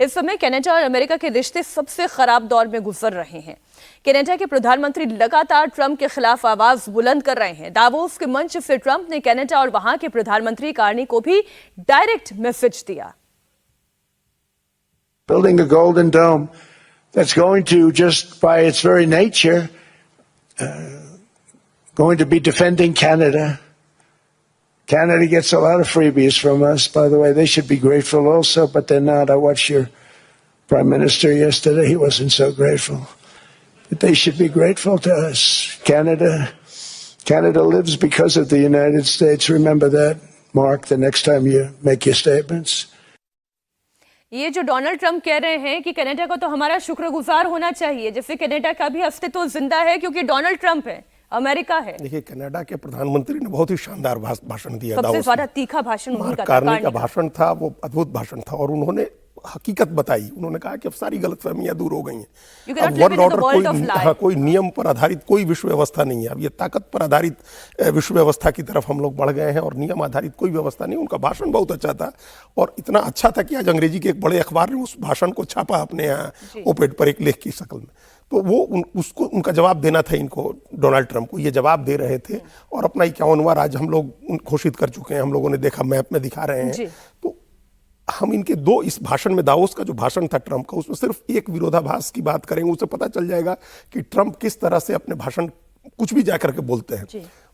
इस समय कनाडा और अमेरिका के रिश्ते सबसे खराब दौर में गुजर रहे हैं। कनाडा के प्रधानमंत्री लगातार ट्रंप के खिलाफ आवाज बुलंद कर रहे हैं। दावोस के मंच से ट्रंप ने कनाडा और वहां के प्रधानमंत्री कार्नी को भी डायरेक्ट मैसेज दिया। Building a golden dome that's going to, just by its very nature, going to be defending Canada. Canada gets a lot of freebies from us, by the way. They should be grateful also, but they're not. I watched your Prime Minister yesterday. He wasn't so grateful. But they should be grateful to us. Canada lives because of the United States. Remember that, Mark, the next time you make your statements. ये जो Donald Trump कह रहे हैं कि Canada को तो हमारा शुक्रगुजार होना चाहिए, जैसे कनाडा का भी अस्तित्व जिंदा है क्योंकि डोनाल्ड ट्रंप है, अमेरिका है। देखिए, कनाडा के प्रधानमंत्री ने बहुत ही शानदार भाषण दिया। सबसे ज्यादा तीखा भाषण उनका कार्नी का भाषण था, वो अद्भुत भाषण था और उन्होंने हकीकत बताई। उन्होंने कहा कि अब सारी गलतफहमियां दूर हो गई हैं। अब वर्ल्ड ऑर्डर कोई नियम पर आधारित कोई विश्व व्यवस्था नहीं है। अब ये ताकत पर आधारित विश्व व्यवस्था की तरफ हम लोग बढ़ गए हैं और नियम आधारित कोई व्यवस्था नहीं। उनका भाषण बहुत अच्छा था और इतना अच्छा था कि आज अंग्रेजी के एक बड़े अखबार ने उस भाषण को छापा अपने यहाँ ओपेड पर एक लेख की शक्ल में। तो वो उसको उनका जवाब देना था इनको, डोनाल्ड ट्रंप को। ये जवाब दे रहे थे और अपना 51वां राज्य हम लोग घोषित कर चुके हैं। हम लोगों ने देखा, मैप में दिखा रहे हैं। तो हम इनके दो, इस भाषण में, दावोस का जो भाषण था ट्रंप का, उसमें सिर्फ एक विरोधाभास की बात करेंगे, उससे पता चल जाएगा कि ट्रंप किस तरह से अपने भाषण कुछ भी जाकर के बोलते हैं।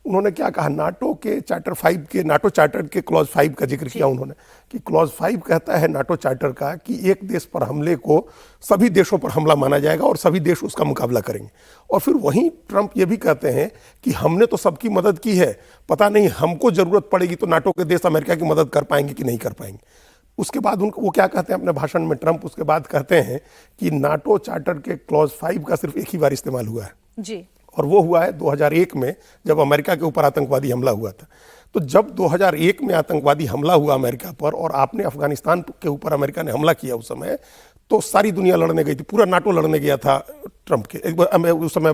उन्होंने क्या कहा, नाटो के चार्टर 5 के, नाटो चार्टर के क्लॉज 5 का जिक्र किया उन्होंने, कि क्लॉज 5 कहता है नाटो चार्टर का कि एक देश पर हमले को सभी देशों पर हमला माना जाएगा और सभी देश उसका मुकाबला करेंगे। और फिर वहीं ट्रंप ये भी कहते हैं कि हमने तो सबकी मदद की है, पता नहीं हमको जरूरत पड़ेगी तो नाटो के देश अमेरिका की मदद कर पाएंगे कि नहीं कर पाएंगे। उसके बाद उनको वो क्या कहते हैं अपने भाषण में, ट्रंप उसके बाद कहते हैं कि नाटो चार्टर के क्लॉज 5 का सिर्फ एक ही बार इस्तेमाल हुआ है जी, और वो हुआ है 2001 में, जब अमेरिका के ऊपर आतंकवादी हमला हुआ था। तो जब 2001 में आतंकवादी हमला हुआ अमेरिका पर और आपने अफगानिस्तान के ऊपर अमेरिका ने हमला किया, उस समय तो सारी दुनिया लड़ने गई थी, पूरा नाटो लड़ने गया था ट्रंप के। उस समय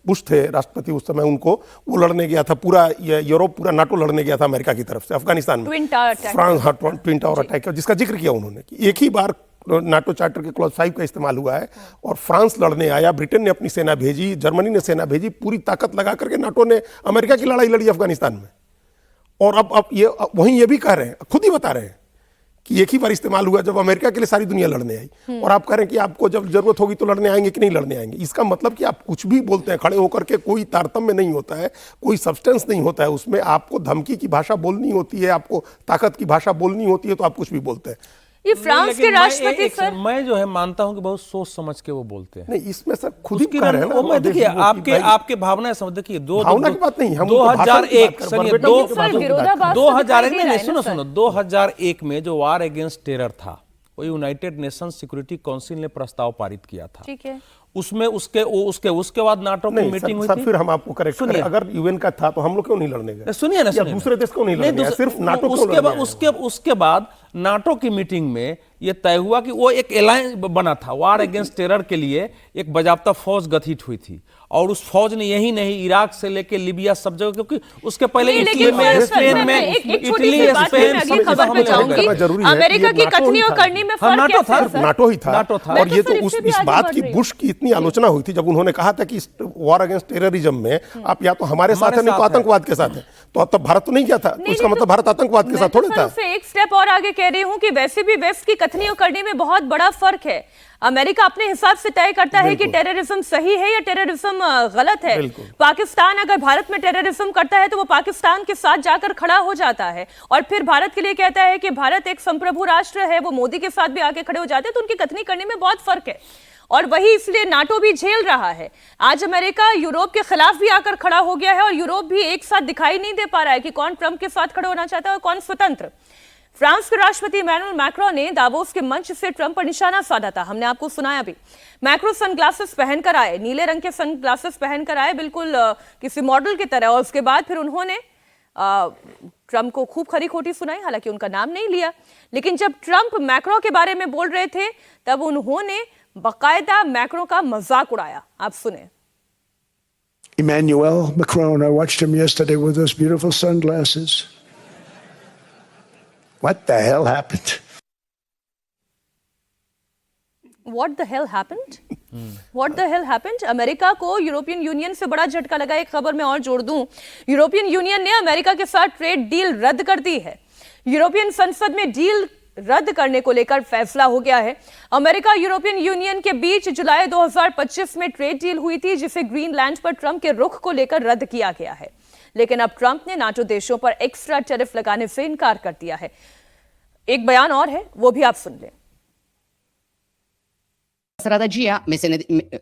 बुश थे राष्ट्रपति, उस समय उनको वो लड़ने गया था, पूरा यूरोप, पूरा नाटो लड़ने गया था अमेरिका की तरफ से अफगानिस्तान में। फ्रांस, हाँ, ट्विन टावर अटैक, जिसका जिक्र किया उन्होंने कि एक ही बार नाटो चार्टर के क्लॉज 5 का इस्तेमाल हुआ है और फ्रांस लड़ने आया, ब्रिटेन ने अपनी सेना भेजी, जर्मनी ने सेना भेजी, पूरी ताकत लगा करके नाटो ने अमेरिका की लड़ाई लड़ी अफगानिस्तान में। और अब ये वहीं ये भी कह रहे हैं, खुद ही बता रहे हैं कि एक ही बार इस्तेमाल हुआ जब अमेरिका के लिए सारी दुनिया लड़ने आई। और आप कह रहे हैं कि आपको जब जरूरत होगी तो लड़ने आएंगे कि नहीं लड़ने आएंगे। इसका मतलब कि आप कुछ भी बोलते हैं खड़े होकर के, कोई तारतम्य नहीं होता है, कोई सब्सटेंस नहीं होता है उसमें। आपको धमकी की भाषा बोलनी होती है, आपको ताकत की भाषा बोलनी होती है, तो आप कुछ भी बोलते हैं। ये फ्रांस के राष्ट्रपति सर, मैं जो है मानता हूं कि बहुत सोच समझ के वो बोलते हैं। नहीं, इसमें सर खुद ही कह रहे हैं ना। देखिए, आपके भावनाएं समझ, देखिए, भावना की बात नहीं, हम 2001 2001 में, सुनो 2001 में जो वार अगेंस्ट टेरर था, वो यूनाइटेड नेशंस सिक्योरिटी काउंसिल ने प्रस्ताव पारित किया था। ठीक है, उसमें उसके बाद नाटो की मीटिंग हुई थी। फिर हम आपको करेक्ट करें, अगर यूएन का था तो हम लोग क्यों नहीं लड़ने गए? सुनिए ना, दूसरे देश को नहीं लड़ने गए, सिर्फ नाटो को। उसके बाद नाटो की मीटिंग में यह तय हुआ कि वो एक अलायंस बना था, वार अगेंस्ट टेरर के लिए एक बाजाबता फौज गठित हुई थी। और उस फौज ने यही नहीं, इराक से लेके लीबिया सब जगह, क्योंकि उसके पहले इटली में, स्पेन में, इटली, स्पेन, अमेरिका की कथनी और करनी में नाटो ही था। और ये तो इस बात की बुश की इतनी आलोचना हुई थी जब उन्होंने कहा था कि वार अगेंस्ट टेररिज्म में आप या तो हमारे साथ हैं, नहीं तो आतंकवाद के साथ है। तो अब तब भारत तो नहीं किया था, तो इसका मतलब भारत आतंकवाद के साथ थोड़ा था। एक स्टेप और आगे कह रही हूं कि वैसे भी वेस्ट की कथनी और करनी में बहुत बड़ा फर्क है। अमेरिका अपने हिसाब से तय करता है कि टेररिज्म सही है या टेररिज्म गलत है। पाकिस्तान अगर भारत में टेररिज्म करता है तो वो पाकिस्तान के साथ जाकर खड़ा हो जाता है और फिर भारत के लिए कहता है कि भारत एक संप्रभु राष्ट्र है, वो मोदी के साथ भी आके खड़े हो जाते हैं। तो उनकी कथनी करने में बहुत फर्क है और वही इसलिए नाटो भी झेल रहा है। आज अमेरिका यूरोप के खिलाफ भी आकर खड़ा हो गया है और यूरोप भी एक साथ दिखाई नहीं दे पा रहा है कि कौन ट्रंप के साथ खड़े होना चाहता है और कौन स्वतंत्र। फ्रांस के राष्ट्रपति इमैनुअल मैक्रोन ने दावोस के मंच से ट्रंप पर निशाना साधा था, हमने आपको सुनाया भी। मैक्रो सनग्लासेस पहनकर आए, नीले रंग के सनग्लासेस पहनकर आए, बिल्कुल किसी मॉडल की तरह। और उसके बाद फिर उन्होंने ट्रंप को खूब खरी खोटी सुनाई, हालांकि उनका नाम नहीं लिया। लेकिन जब ट्रंप मैक्रो के बारे में बोल रहे थे तब उन्होंने बाकायदा मैक्रो का मजाक उड़ाया। आप सुने। Emmanuel Macron, I watched him yesterday with those beautiful sunglasses. What the hell happened? What the hell happened? What the hell happened? America को यूरोपियन यूनियन से बड़ा झटका लगा। एक खबर में और जोड़ दूं, यूरोपियन यूनियन ने अमेरिका के साथ ट्रेड डील रद्द कर दी है। यूरोपियन संसद में डील रद्द करने को लेकर फैसला हो गया है। अमेरिका यूरोपियन यूनियन के बीच जुलाई 2025 में ट्रेड डील हुई थी, जिसे ग्रीनलैंड पर ट्रंप के रुख को लेकर रद्द किया गया है। लेकिन अब ट्रंप ने नाटो देशों पर एक्स्ट्रा टैरिफ लगाने से इनकार कर दिया है। एक बयान और है, वो भी आप सुन लें। Strategia,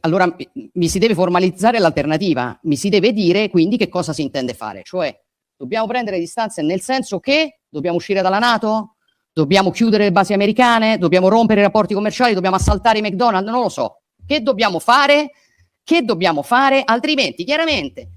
allora mi si deve formalizzare l'alternativa, mi si deve dire quindi che cosa si intende fare, cioè dobbiamo prendere distanze nel senso che dobbiamo uscire dalla NATO, dobbiamo chiudere le basi americane, dobbiamo rompere i rapporti commerciali, dobbiamo assaltare i McDonald's, non lo so. Che dobbiamo fare? Altrimenti chiaramente